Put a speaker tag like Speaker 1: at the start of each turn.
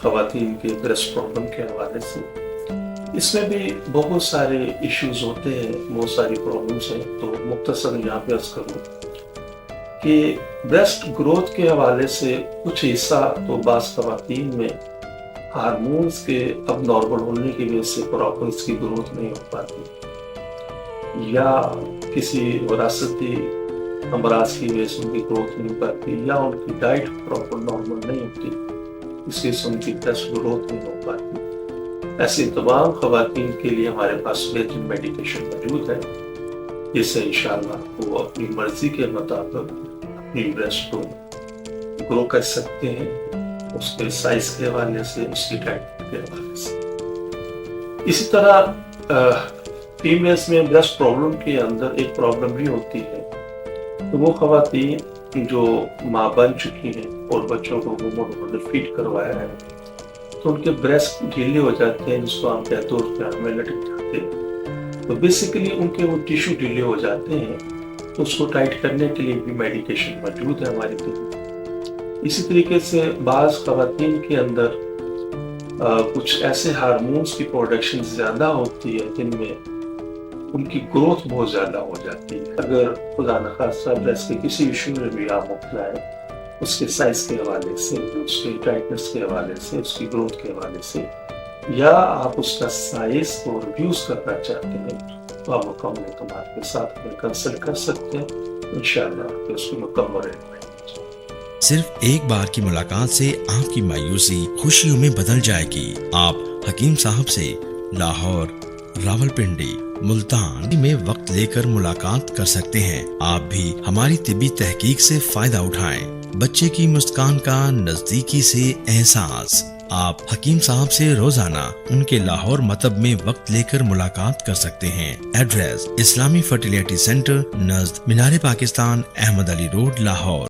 Speaker 1: خواتین کے breast problem کے حوالے سے اس میں بھی بہت سارے ایشوز ہوتے ہیں، بہت ساری پرابلمس ہیں، تو مختصر یہاں پہ عرض کروں کہ بریسٹ گروتھ کے حوالے سے کچھ حصہ تو بعض خواتین میں ہارمونز کے اب نارمل ہونے کی وجہ سے پراپر اس کی گروتھ نہیں ہو پاتی، یا کسی وراثتی امراض کی وجہ سے ان کی گروتھ نہیں ہو پاتی، یا ان کی ڈائٹ پراپر نارمل نہیں ہوتی، اس وجہ سے ان کی بریسٹ گروتھ نہیں ہو پاتی۔ ایسی تمام خواتین کے لیے ہمارے پاس بہترین میڈیکیشن موجود ہے، جس سے انشاءاللہ وہ اپنی مرضی کے مطابق اپنی بریسٹ کو گرو کر سکتے ہیں، اس کے سائز کے حوالے سے، اس کی ڈائٹ کے حوالے سے۔ اسی طرح فیمیلز میں بریسٹ پرابلم کے اندر ایک پرابلم بھی ہوتی ہے، تو وہ خواتین جو ماں بن چکی ہیں اور بچوں کو انہوں نے فیڈ کروایا ہے، تو ان کے بریسٹ ڈھیلے ہو جاتے ہیں، جس کو ہم کہتے ہیں پیار میں لٹک جاتے ہیں، تو بیسیکلی ان کے وہ ٹیشو ڈھیلے ہو جاتے ہیں، تو اس کو ٹائٹ کرنے کے لیے بھی میڈیکیشن موجود ہے ہماری طرف۔ اسی طریقے سے بعض خواتین کے اندر کچھ ایسے ہارمونز کی پروڈکشن زیادہ ہوتی ہے جن میں ان کی گروتھ بہت زیادہ ہو جاتی ہے۔ اگر خدا نخواستہ بریسٹ کے کسی ایشو میں بھی آپ مبتلا ہے، اس کے سائز کے حوالے سے، اس کے ٹائٹنس کے حوالے سے، اس کی گروتھ کے حوالے سے، یا آپ اس کا سائز کو ریڈیوس کرنا چاہتے ہیں، تو آپ مکمل اعتماد کے ساتھ کنسلٹ کر سکتے ہیں، انشاءاللہ کہ اس کی مکمل رہنمائی۔
Speaker 2: صرف ایک بار کی ملاقات سے آپ کی مایوسی خوشیوں میں بدل جائے گی۔ آپ حکیم صاحب سے لاہور، راولپنڈی، ملتان میں وقت لے کر ملاقات کر سکتے ہیں۔ آپ بھی ہماری طبی تحقیق سے فائدہ اٹھائیں۔ بچے کی مسکان کا نزدیکی سے احساس۔ آپ حکیم صاحب سے روزانہ ان کے لاہور مطب میں وقت لے کر ملاقات کر سکتے ہیں۔ ایڈریس: اسلامی فرٹیلیٹی سینٹر، نزد مینار پاکستان، احمد علی روڈ، لاہور۔